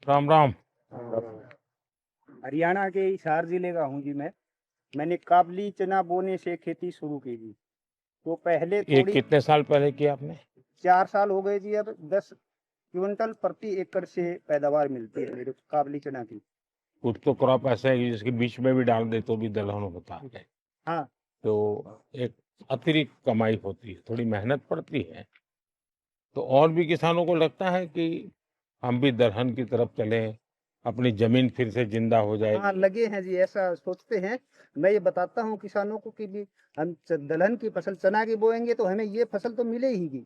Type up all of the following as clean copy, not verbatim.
राम राम। हरियाणा के हिसार जिले का हूँ जी मैंने काबली चना बोने से खेती शुरू की जी। तो पहले ये थोड़ी कितने साल पहले किया आपने? 4 साल हो गए जी। अब 10 क्विंटल प्रति एकड़ से पैदावार मिलती है मेरे काबली चना की। कुछ तो क्रॉप ऐसा है कि जिसके बीच में भी डाल दे तो भी दलहन होता है, हाँ तो एक अतिरिक्त कमाई होती है, थोड़ी मेहनत पड़ती है। तो और भी किसानों को लगता है कि हम भी दलहन की तरफ चलें, अपनी जमीन फिर से जिंदा हो हाँ जाएगी। लगे हैं जी, ऐसा सोचते हैं। मैं ये बताता हूँ किसानों को कि भी हम दलहन की फसल चना की बोएंगे तो हमें ये फसल तो मिलेगी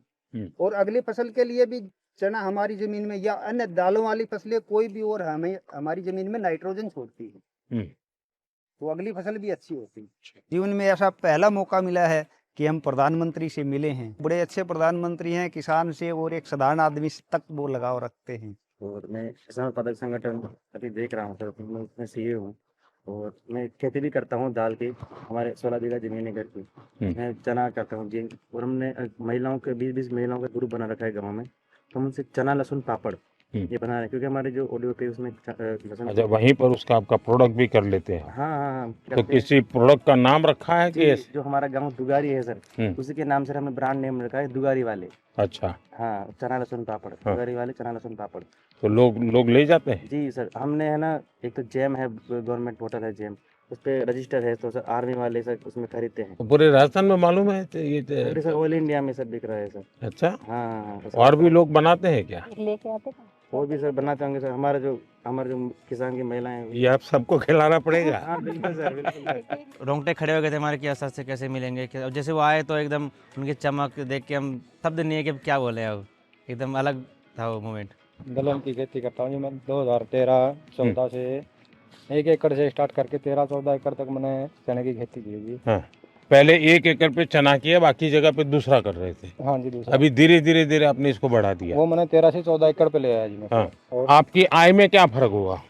और अगली फसल के लिए भी चना हमारी जमीन में या अन्य दालों वाली फसलें कोई भी और हमें हमारी जमीन में नाइट्रोजन छोड़ती है, तो अगली फसल भी अच्छी होती है। जीवन में ऐसा पहला मौका मिला है कि हम प्रधानमंत्री से मिले हैं। बड़े अच्छे प्रधानमंत्री हैं, किसान से और एक साधारण आदमी तक वो लगाव रखते हैं। और मैं किसान उत्पादक संगठन अभी देख रहा हूँ सर, मैं उसमें सीए हूँ और मैं खेती भी करता हूँ दाल की। हमारे 16 बीघा जमीन है घर की। मैं चना करता हूँ जी। और हमने महिलाओं के 20 महिलाओं का ग्रुप बना रखा है गाँव में, तो हम उनसे चना लहसुन पापड़ ये बना रहे हैं, क्योंकि हमारे जो ऑडियो पे उसमें लहसुन। अच्छा, वहीं पर उसका आपका प्रोडक्ट भी कर लेते हैं? हाँ हाँ हाँ तो किसी प्रोडक्ट का नाम रखा है कि जो हमारा गांव दुगारी है सर, उसी के नाम से हमने ब्रांड नेम रखा है दुगारी वाले। अच्छा। हाँ, चना लहसुन पापड़। हाँ। दुगारी वाले चना लहसुन पापड़। तो लोग ले जाते हैं? जी सर, हमने है ना, एक तो जैम है, गवर्नमेंट पोर्टल है जैम, उस पे रजिस्टर है, तो सर आर्मी वाले सर उसमें खरीदते हैं। तो पूरे राजस्थान में मालूम है पूरे सर ऑल इंडिया में सर बिक रहा है सर। अच्छा। हाँ और भी लोग बनाते हैं क्या? लेके आते हैं और भी सर बनाते होंगे सर। हमारे जो किसान की महिलाएं हैं, ये आप सबको खिलाना पड़ेगा। हाँ बिल्कुल सर, बिल्कुल। रोंगटे खड़े हो गए थे हमारे कि असर से कैसे मिलेंगे। और जैसे वो आए तो एकदम उनकी चमक देख के हम शब्द नहीं है कि क्या बोले, अब एकदम अलग था वो मोमेंट। दलहन की खेती करता हूँ जी मैं 2013-14 से 1 एकड़ से स्टार्ट करके 13-14 एकड़ तक मैंने चने की खेती की जी। हाँ, पहले 1 एकड़ पे चना किया, बाकी जगह पे दूसरा कर रहे थे। हाँ जी, दूसरा। अभी धीरे धीरे आपने इसको बढ़ा दिया। वो मैंने 13 से 14 एकड़ पे ले आया जी मैं। हाँ। और आपकी आय में क्या फर्क हुआ?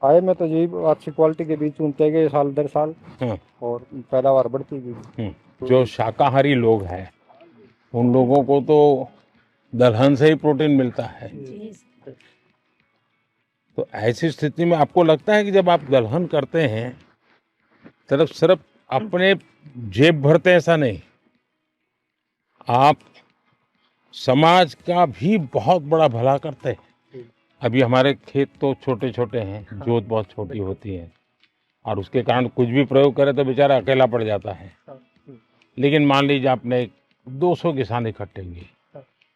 आय में तो जी अच्छी क्वालिटी के बीज चुनते गए साल दर साल। हाँ। और पैदावार बढ़ती गई। जो शाकाहारी लोग हैं उन लोगों को तो दलहन से ही प्रोटीन मिलता है। तो ऐसी स्थिति में आपको लगता है कि जब आप दलहन करते हैं तो सिर्फ अपने जेब भरते, ऐसा नहीं, आप समाज का भी बहुत बड़ा भला करते हैं। अभी हमारे खेत तो छोटे छोटे हैं, जोत बहुत छोटी होती है और उसके कारण कुछ भी प्रयोग करे तो बेचारा अकेला पड़ जाता है। लेकिन मान लीजिए आपने 200 किसान इकट्ठे किए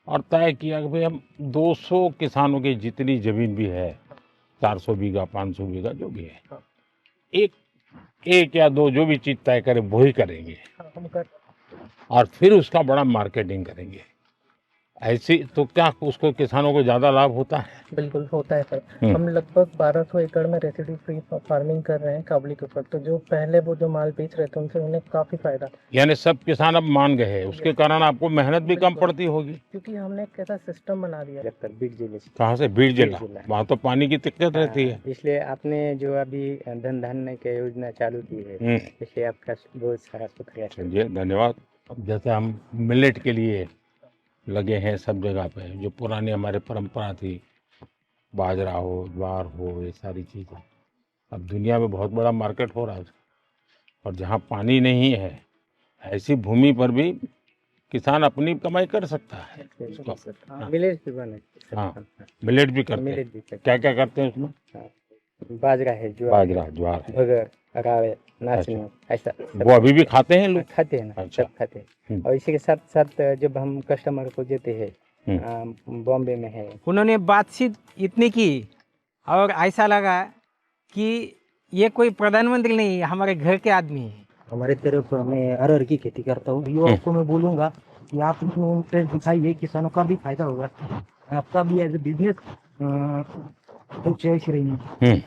और तय किया कि भाई हम 200 किसानों की जितनी जमीन भी है, 400 बीघा 500 बीघा जो भी है, एक या दो जो भी चीज तय करे वही करेंगे और फिर उसका बड़ा मार्केटिंग करेंगे। ऐसी तो क्या उसको किसानों को ज्यादा लाभ होता है? बिल्कुल होता है सर। हम लगभग 1200 एकड़ में रेसिड्यू फ्री फार्मिंग कर रहे हैं काबुली के ऊपर। तो जो पहले वो जो माल बेच रहे थे उनसे उन्हें काफी फायदा। यानी सब किसान अब मान गए हैं, उसके कारण आपको मेहनत भी कम पड़ती होगी, क्योंकि हमने एक ऐसा सिस्टम बना दिया। बीट जिले से। कहाँ से? बीड़ जिला। वहाँ तो पानी की दिक्कत रहती है। इसलिए आपने जो अभी धन धान्य की योजना चालू की है, इसलिए आपका बहुत सारा शुक्रिया। चलिए, धन्यवाद। अब जैसे हम मिलेट के लिए लगे हैं सब जगह पे, जो पुरानी हमारे परंपरा थी, बाजरा हो, ज्वार हो, ये सारी चीज़ें, अब दुनिया में बहुत बड़ा मार्केट हो रहा है और जहाँ पानी नहीं है ऐसी भूमि पर भी किसान अपनी कमाई कर सकता है। मिलेट भी बने। हाँ, मिलेट भी करते हैं। क्या क्या करते हैं उसमें? बाजरा है, ज्वार है, भगर, रावे, नाचनी, ऐसा वो अभी भी खाते हैं लोग? खाते हैं ना। अच्छा। सब खाते हैं। और इसी के साथ साथ जब हम कस्टमर को देते हैं, बॉम्बे में है, उन्होंने बातचीत इतनी की और ऐसा लगा कि ये कोई प्रधानमंत्री नहीं, हमारे घर के आदमी है। हमारे तरफ मैं अरहर की खेती करता हूँ। युवाओं को मैं बोलूँगा कि आप इसमें इंटरेस्ट दिखाइए, किसानों का भी फायदा होगा, आपका भी एज ए बिजनेस चॉइस रही।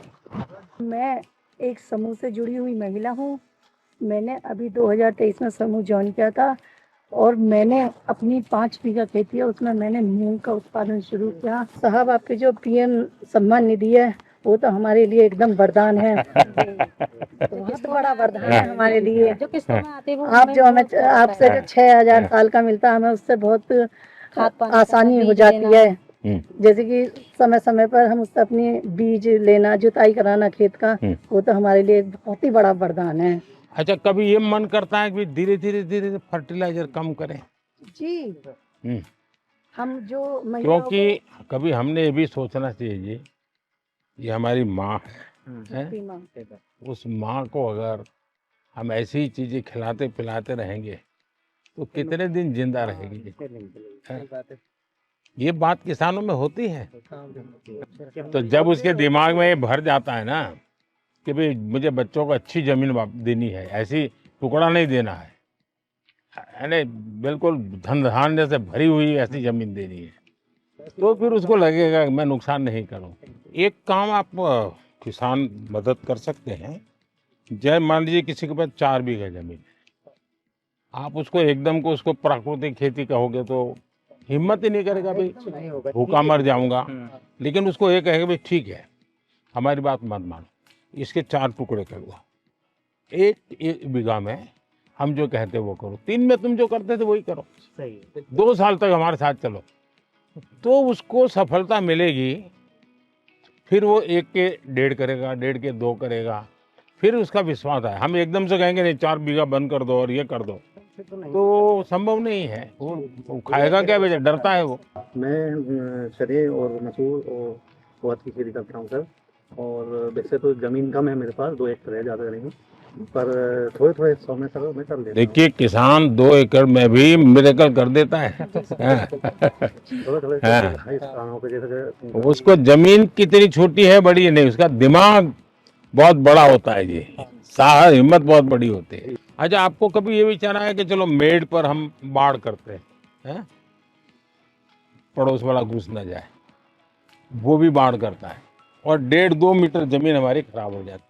मैं एक समूह से जुड़ी हुई महिला हूँ। मैंने अभी 2023 में समूह ज्वाइन किया था और मैंने अपनी 5 बीघा खेती है, उसमें मैंने मूंग का उत्पादन शुरू किया। साहब, आपके जो पीएम सम्मान निधि है वो तो हमारे लिए एकदम वरदान है। बहुत बड़ा वरदान है हमारे लिए। आप जो हमें आपसे जो 6000 साल का मिलता है, हमें उससे बहुत आसानी हो जाती है। जैसे कि समय समय पर हम उससे अपनी बीज लेना, जुताई कराना खेत का, वो तो हमारे लिए एक बहुत ही बड़ा वरदान है। अच्छा, कभी ये मन करता है कि धीरे धीरे फर्टिलाइजर कम करें? जी, हम्म, हम जो महिलाओं को क्योंकि कभी हमने ये भी सोचना चाहिए जी, ये हमारी माँ है, बीमा उस माँ को अगर हम ऐसी ही चीजें खिलाते पिलाते रहेंगे तो कितने दिन जिंदा रहेगी? हैं? ये बात किसानों में होती है। तो जब उसके दिमाग में ये भर जाता है ना कि भाई मुझे बच्चों को अच्छी जमीन देनी है, ऐसी टुकड़ा नहीं देना है, यानी बिल्कुल धन धान्य से भरी हुई ऐसी जमीन देनी है, तो फिर उसको लगेगा कि मैं नुकसान नहीं करूं। एक काम आप किसान मदद कर सकते हैं। जय मान लीजिए किसी के पास 4 बीघा जमीन है, आप उसको एकदम को उसको प्राकृतिक खेती कहोगे तो हिम्मत ही नहीं करेगा, भाई भूखा मर जाऊंगा। लेकिन उसको ये कहेगा भाई ठीक है, हमारी बात मत मानो, इसके 4 टुकड़े कर दो, एक बीघा में हम जो कहते वो करो, 3 में तुम जो करते थे वही करो, 2 साल तक हमारे साथ चलो, तो उसको सफलता मिलेगी। फिर वो 1 के 1.5 करेगा, 1.5 के 2 करेगा, फिर उसका विश्वास है। हम एकदम से कहेंगे नहीं 4 बीघा बंद कर दो और ये कर दो, तो संभव नहीं है। वो खाएगा क्या, बेचा डरता है वो। मैं चने और मसूर और उड़द की खेती करता हूँ सर। और वैसे तो ज़मीन कम है मेरे पास, 2 एकड़ है, ज़्यादा नहीं, पर थोड़े थोड़े हिस्सों में सर मैं कर लेता हूँ। देखिए किसान 2 एकड़ में भी मिरेकल कर देता है। थोड़े थोड़े स्थानों पे जैसे उसको जमीन कितनी छोटी है बड़ी है नहीं, उसका दिमाग बहुत बड़ा होता है जी, साहस हिम्मत बहुत बड़ी होती है। अच्छा, आपको कभी ये विचार आया कि चलो मेड पर हम बाढ़ करते हैं, पड़ोस वाला घुस ना जाए, वो भी बाढ़ करता है और 1.5-2 मीटर जमीन हमारी खराब हो जाती है।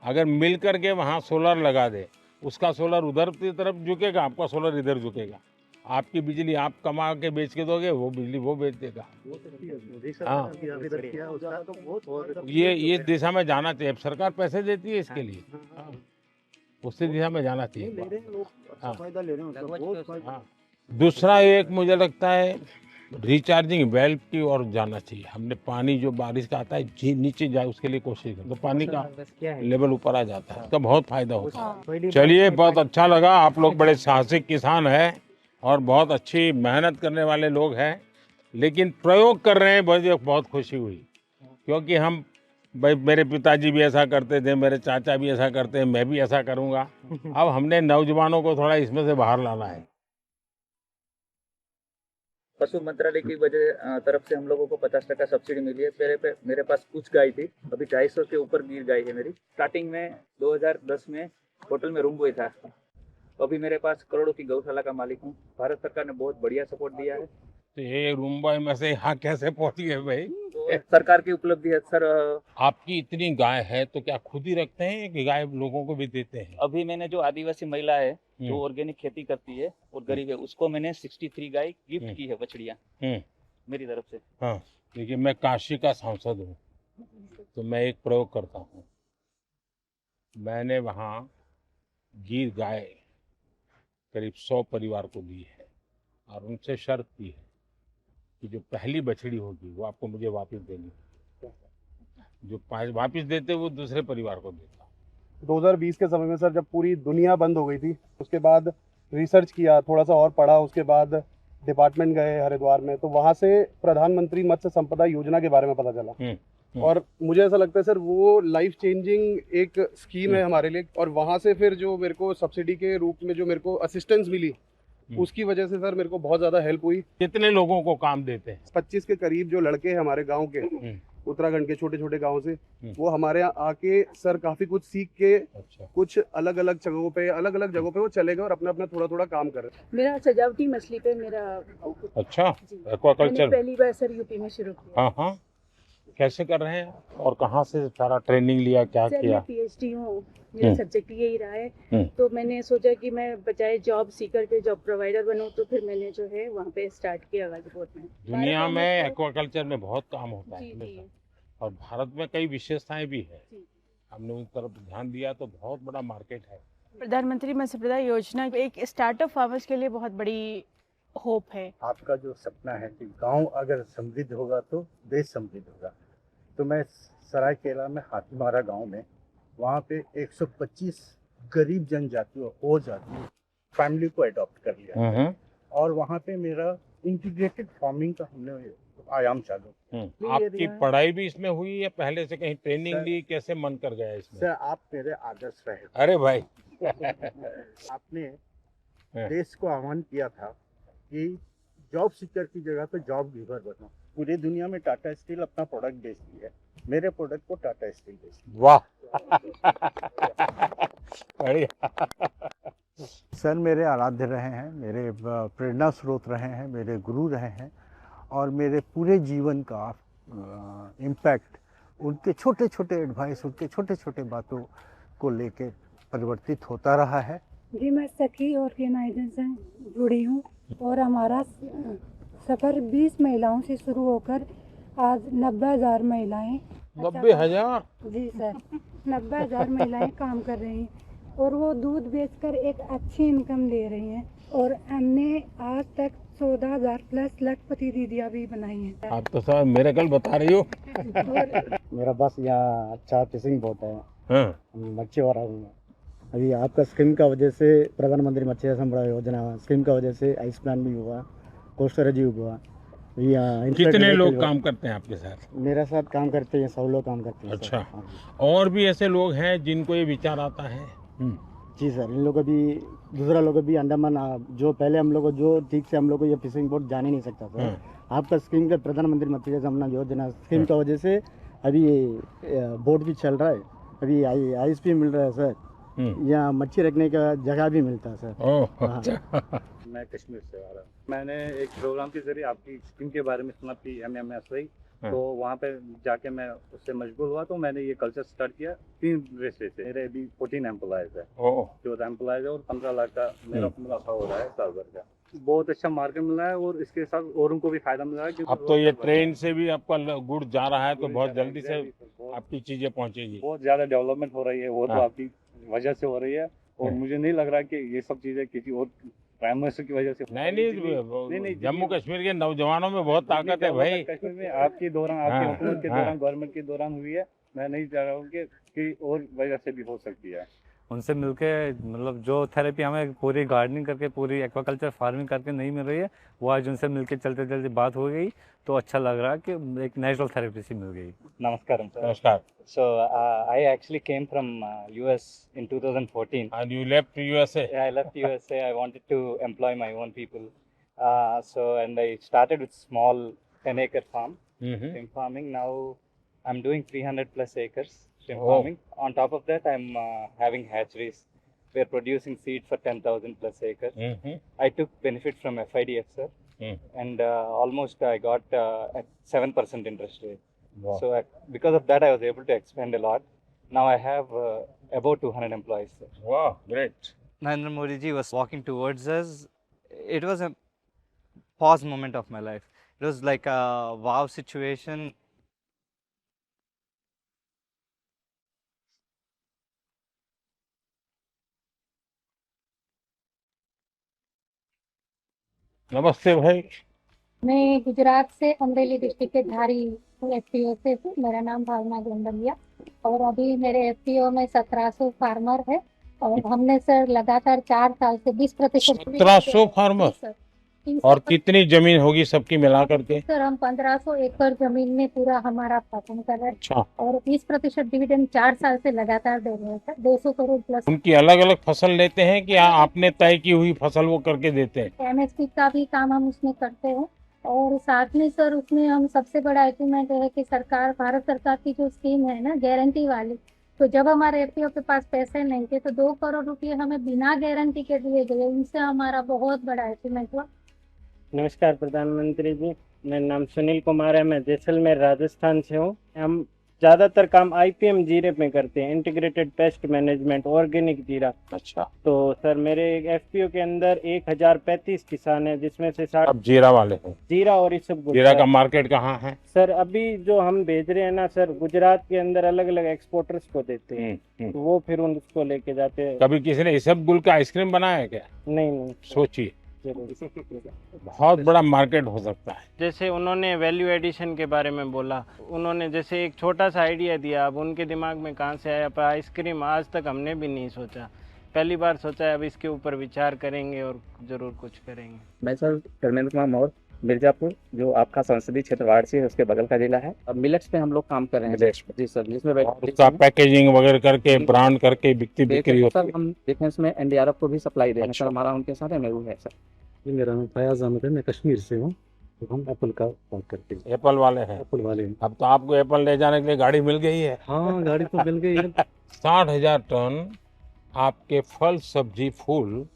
अगर मिल करके वहाँ सोलर लगा दे, उसका सोलर उधर की तरफ झुकेगा, आपका सोलर इधर झुकेगा, आपकी बिजली आप कमा के बेच के दोगे, वो बिजली वो बेच देगा। हाँ, ये दिशा में जाना चाहिए। अब सरकार पैसे देती है इसके लिए, उसी दिशा में जाना चाहिए। हाँ, दूसरा एक मुझे लगता है रिचार्जिंग वेल की ओर जाना चाहिए। हमने पानी जो बारिश का आता है जी नीचे जाए उसके लिए कोशिश करें, तो पानी का लेवल ऊपर आ जाता है, उसका बहुत फायदा होता है। चलिए, बहुत अच्छा लगा, आप लोग बड़े साहसिक किसान हैं और बहुत अच्छी मेहनत करने वाले लोग हैं, लेकिन प्रयोग कर रहे हैं, मुझे बहुत खुशी हुई। क्योंकि हम भाई, मेरे पिताजी भी ऐसा करते थे, मेरे चाचा भी ऐसा करते हैं, मैं भी ऐसा करूँगा। अब हमने नौजवानों को थोड़ा इसमें से बाहर लाना है। पशु मंत्रालय की वजह तरफ से हम लोगों को 50% सब्सिडी मिली है। मेरे पास कुछ गाय थी, अभी 250 के ऊपर गिर गाय है मेरी। स्टार्टिंग में 2010 में होटल में रूम बॉय था, अभी मेरे पास करोड़ों की गौशाला का मालिक हूँ। भारत सरकार ने बहुत बढ़िया सपोर्ट दिया है। तो ये रूम बॉय में से यहाँ कैसे पहुँच गए भाई? तो सरकार की उपलब्धि है सर। आपकी इतनी गाय है तो क्या खुद ही रखते हैं कि गाय लोगों को भी देते हैं? अभी मैंने जो आदिवासी महिला है जो ऑर्गेनिक खेती करती है और गरीब है, उसको मैंने 63 गाय गिफ्ट की है, बछड़ियाँ मेरी तरफ से। हाँ, देखिए मैं काशी का सांसद हूँ, तो मैं एक प्रयोग करता हूँ। मैंने वहाँ गिर गाय करीब 100 परिवार को दी है और उनसे शर्त की है कि जो पहली बछड़ी होगी वो आपको मुझे वापस देनी है, जो वापस देते वो दूसरे परिवार को देता। 2020 के समय में सर, जब पूरी दुनिया बंद हो गई थी, उसके बाद रिसर्च किया, थोड़ा सा और पढ़ा, उसके बाद डिपार्टमेंट गए हरिद्वार में, तो वहाँ से प्रधानमंत्री मत्स्य संपदा योजना के बारे में पता चला। और मुझे ऐसा लगता है सर, वो लाइफ चेंजिंग एक स्कीम है हमारे लिए। और वहाँ से फिर जो मेरे को सब्सिडी के रूप में जो मेरे को असिस्टेंस मिली, उसकी वजह से सर मेरे को बहुत ज़्यादा हेल्प हुई। कितने लोगों को काम देते हैं? 25 के करीब जो लड़के हैं हमारे गांव के, उत्तराखंड के छोटे छोटे गांव से, वो हमारे यहाँ आके सर काफी कुछ सीख के कुछ अलग अलग जगहों पे वो चले गए और अपना अपना थोड़ा थोड़ा काम कर रहे हैं। मेरा सजावटी मछली पे मेरा अच्छा, एक्वाकल्चर पहली बार सर यूपी में शुरू किया। हाँ हाँ, कैसे कर रहे हैं और कहाँ से सारा ट्रेनिंग लिया, क्या सर किया? मैं पीएचडी हूँ, मेरा सब्जेक्ट यही रहा है। तो मैंने सोचा कि मैं बजाय जॉब सीकर के जॉब प्रोवाइडर बनूं, तो फिर मैंने जो है वहाँ पे स्टार्ट किया गाजीपुर में। दुनिया में एक्वाकल्चर में बहुत काम होता है और भारत में कई विशेषताएं भी है। हमने उस तरफ ध्यान दिया तो बहुत बड़ा मार्केट है। प्रधानमंत्री मत्स्य संपदा योजना एक स्टार्टअप फार्मर्स के लिए बहुत बड़ी होप है। आपका जो सपना है कि गांव अगर समृद्ध होगा तो देश समृद्ध होगा, तो मैं सरायकेला में हाथीमारा गांव में वहाँ पे 125 गरीब जनजातियों और जातियों फैमिली को अडॉप्ट कर लिया और वहाँ पे मेरा इंटीग्रेटेड फार्मिंग का हमने आयाम चालू। आपकी पढ़ाई भी इसमें हुई या पहले से कहीं ट्रेनिंग सर- ली, कैसे मन कर गया इसमें? सर आप मेरे आदर्श रहे। अरे भाई आपने देश को आह्वान किया था कि जॉब सीकर की जगह पे जॉब गिवर बनो। पूरी दुनिया में टाटा स्टील अपना प्रोडक्ट बेचती है, मेरे प्रोडक्ट को टाटा स्टील बेचती वाह बढ़िया। है। सर मेरे आराध्य रहे हैं, मेरे प्रेरणा स्रोत रहे हैं, मेरे गुरु रहे हैं और मेरे पूरे जीवन का इम्पैक्ट उनके छोटे छोटे एडवाइस, उनके छोटे छोटे बातों को लेके परिवर्तित होता रहा है। जी मैं सखी ऑर्गेनाइजेशन से जुड़ी हूँ और हमारा सफ़र 20 महिलाओं से शुरू होकर आज 90,000 महिलाएं 90,000? जी सर 90,000 महिलाएं काम कर रही हैं और वो दूध बेचकर एक अच्छी इनकम ले रही हैं और हमने आज तक 14,000 प्लस लखपति दीदियाँ भी बनाई हैं। आप तो सर मिरेकल बता रही हो। मेरा बस यहाँ अच्छा फिशिंग बोट है, हाँ। मच्छी हो रहा हूँ मैं। अभी आपका स्कीम का वजह से प्रधानमंत्री मत्स्य संपदा योजना स्कीम का वजह से आइस प्लान भी हुआ, कोस्टर जी हुआ। कितने लोग काम करते हैं आपके साथ? मेरे साथ काम करते हैं 100 लोग काम करते हैं। अच्छा। सर। हाँ। और भी ऐसे लोग हैं जिनको ये विचार आता है? जी सर, इन लोगों भी दूसरा लोग भी अंडमान जो पहले हम लोग जो ठीक से हम लोग को ये फिशिंग बोट जान ही नहीं सकता सर। आपका स्कीम का प्रधानमंत्री मत्स्य संपदा योजना स्कीम का वजह से अभी ये बोट भी चल रहा है, अभी आइस भी मिल रहा है सर, यहाँ मच्छी रखने का जगह भी मिलता है सर। ओह अच्छा। मैं कश्मीर से आ रहा हूँ। मैंने एक प्रोग्राम के जरिए आपकी स्कीम के बारे में सुना थी MMSY, तो वहाँ पे जाके मैं उससे मशगूल हुआ, तो मैंने ये कल्चर स्टार्ट किया 3 वैसे से। मेरे अभी 14 एम्प्लॉयज है, 14 एम्प्लॉयज है और 15 लाख का मेरा मुनाफा हो रहा है साल भर का। बहुत अच्छा मार्केट मिला है और इसके साथ औरों को भी फायदा मिल रहा है। अब तो ये ट्रेन से भी आपका गुड़ जा रहा है तो बहुत जल्दी से आपकी चीजें पहुंचेगी। बहुत ज़्यादा डेवलपमेंट हो रही है, वो तो आपकी वजह से हो रही है और मुझे नहीं लग रहा कि ये सब चीज़ें किसी और प्राइम मिनिस्टर की वजह से। नहीं, जम्मू कश्मीर के नौजवानों में बहुत ताकत है भाई। कश्मीर में आपके दौरान, आपकी हुकूमत के दौरान, गवर्नमेंट के दौरान हुई है। मैं नहीं चाह रहा हूँ कि और वजह से भी हो सकती है। उनसे मिलके मतलब जो थेरेपी हमें पूरी गार्डनिंग करके, पूरी एक्वाकल्चर फार्मिंग करके नहीं मिल रही है, वो आज उनसे मिलके चलते चलते बात हो गई तो अच्छा लग रहा है कि एक नेचुरल थेरेपी सी मिल गई। नमस्कार सर। नमस्कार। So I actually came from US in 2014. And you left USA? Yeah, I left USA. I wanted to employ my own people. And I started with small 10-acre farm, shrimp farming. Now I'm doing 300 plus acres shrimp farming. On top of that, I'm having hatcheries. We're producing seed for 10,000 plus acres. I took benefit from FIDF, sir. And almost I got at 7% interest rate. Wow. So because of that, I was able to expand a lot. Now I have about 200 employees, sir. Wow, great. Narendra Modi ji was walking towards us. It was a pause moment of my life. It was like a wow situation. नमस्ते भाई। मैं गुजरात से Amreli district के धारी FPO से हूँ। मेरा नाम भावना गोंडलिया और अभी मेरे FPO में 1700 फार्मर है और हमने सर लगातार 4 साल से 20%। 1700 फार्मर? और कितनी जमीन होगी सबकी मिला करके? सर हम 1500 एकड़ जमीन में पूरा हमारा फसल कर रहे हैं। अच्छा। और 20% डिविडेंड 4 साल से लगातार दे रहे हैं सर, 200 करोड़ प्लस। उनकी अलग अलग फसल लेते हैं कि आपने तय की हुई फसल वो करके देते हैं? MSP का भी काम हम उसमें करते हैं और साथ में सर उसमें हम सबसे बड़ा अचीवमेंट है कि सरकार, भारत सरकार की जो स्कीम है ना गारंटी वाली, तो जब हमारे FPO के पास पैसे नहीं थे तो 2 करोड़ रुपए हमें बिना गारंटी के दिए गए। उनसे हमारा बहुत बड़ा अचीवमेंट हुआ। नमस्कार प्रधानमंत्री जी, मेरा नाम सुनील कुमार है, मैं जैसलमेर राजस्थान से हूँ। हम ज़्यादातर काम IPM जीरे में करते हैं, इंटीग्रेटेड पेस्ट मैनेजमेंट, ऑर्गेनिक जीरा। अच्छा। तो सर मेरे FPO के अंदर 1035 किसान हैं, जिसमें से 60 अब जीरा वाले हैं। जीरा और इस सब। जीरा का मार्केट कहाँ है सर? अभी जो हम भेज रहे हैं ना सर, गुजरात के अंदर अलग अलग एक्सपोर्टर्स को देते हैं, तो वो फिर उसको लेके जाते हैं। कभी किसी ने इसबगुल का आइसक्रीम बनाया क्या? नहीं। सोचिए बहुत बड़ा मार्केट हो सकता है। जैसे उन्होंने वैल्यू एडिशन के बारे में बोला, उन्होंने जैसे एक छोटा सा आइडिया दिया, अब उनके दिमाग में कहाँ से आया, पर आइसक्रीम आज तक हमने भी नहीं सोचा, पहली बार सोचा है। अब इसके ऊपर विचार करेंगे और ज़रूर कुछ करेंगे। मैं सर धर्मेंद्र कुमार मौर्य, मिर्जापुर, जो आपका संसदीय क्षेत्र वाराणसी है उसके बगल का जिला है। अब मिलेट्स पे हम लोग काम कर रहे हैं। जी सर, जिसमें उसका पैकेजिंग वगैरह करके ब्रांड करके बिक्री होती है। सर हम डिफेंस में एनडीआरएफ को भी सप्लाई दे रहे हैं सर, हमारा उनके साथ एमओयू है सर। जी मेरा नाम फयाज अहमद है, मैं कश्मीर से हूँ। तो हम एप्पल का बात करते हैं। एप्पल वाले हैं। एप्पल वाले हैं। अब तो आपको एप्पल ले जाने के लिए गाड़ी मिल गई है। हाँ गाड़ी तो मिल गई है। 60,000 टन आपके फल सब्जी फूल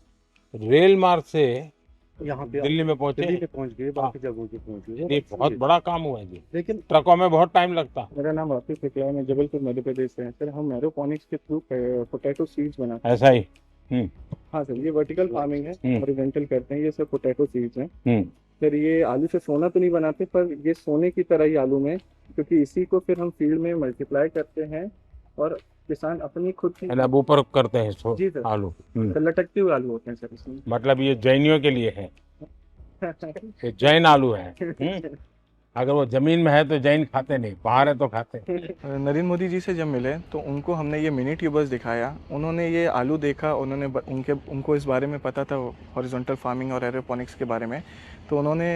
रेल मार्ग से यहाँ पे दिल्ली में पहुंचे। दिल्ली में पहुंच गए, बाकी जगहों पे पहुंच गए। ये बहुत बड़ा काम हुआ है जी, लेकिन ट्रकों में बहुत टाइम लगता। मेरा नाम राफी फिकला है, मैं जबलपुर मध्य प्रदेश से। सर हम एरोपोनिक्स के थ्रू पोटैटो सीड्स बनाते हैं। ऐसा ही। हाँ सर, ये वर्टिकल फार्मिंग है, हॉरिजॉन्टल करते हैं। ये सब पोटैटो सीड्स हैं हम्म। सर। ये आलू से सोना तो नहीं बनाते, पर ये सोने की तरह ही आलू में, क्योंकि इसी को फिर हम फील्ड में मल्टीप्लाई करते हैं और किसान अपनी खुद की अब ऊपर करते हैं जी सर, आलू। सर लटकते हुए आलू होते हैं सर इसमें। मतलब ये जैनियों के लिए है, ये जैन आलू है। अगर वो जमीन में है तो जैन खाते नहीं, बाहर है तो खाते। नरेंद्र मोदी जी से जब मिले तो उनको हमने ये मिनी ट्यूबर्स दिखाया, उन्होंने ये आलू देखा, उन्होंने उनको इस बारे में पता था हॉरिजॉन्टल फार्मिंग और एरोपोनिक्स के बारे में, तो उन्होंने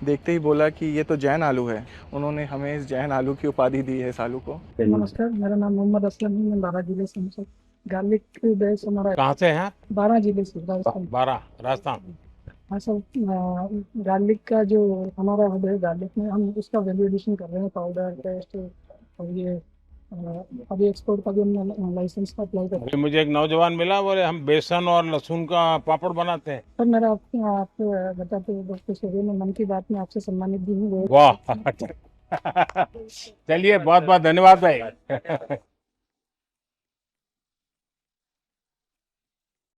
देखते ही बोला कि ये तो जैन आलू है। उन्होंने हमें इस जैन आलू की उपाधि दी है इस आलू को। नमस्कार, मेरा नाम मोहम्मद असलम है, मैं 12 जिले से हूँ सर। गार्लिक बेस हमारा कहाँ से है? 12 जिले से, राजस्थान। 12 राजस्थान। हाँ सर, गार्लिक का जो हमारा है, गार्लिक में हम उसका वैल्यू एडिशन कर रहे हैं, पाउडर पेस्ट, और ये अभी एक्सपोर्ट का भी हमने लाइसेंस का अप्लाई कर रहे हैं। मुझे एक नौजवान मिला, बोले हम बेसन और लहसुन का पापड़ बनाते हैं। सर मेरा आप बताते दोस्तों से मैं मन की बात में आपसे सम्मानित भी हूँ। वाह चलिए, बहुत बहुत धन्यवाद भाई।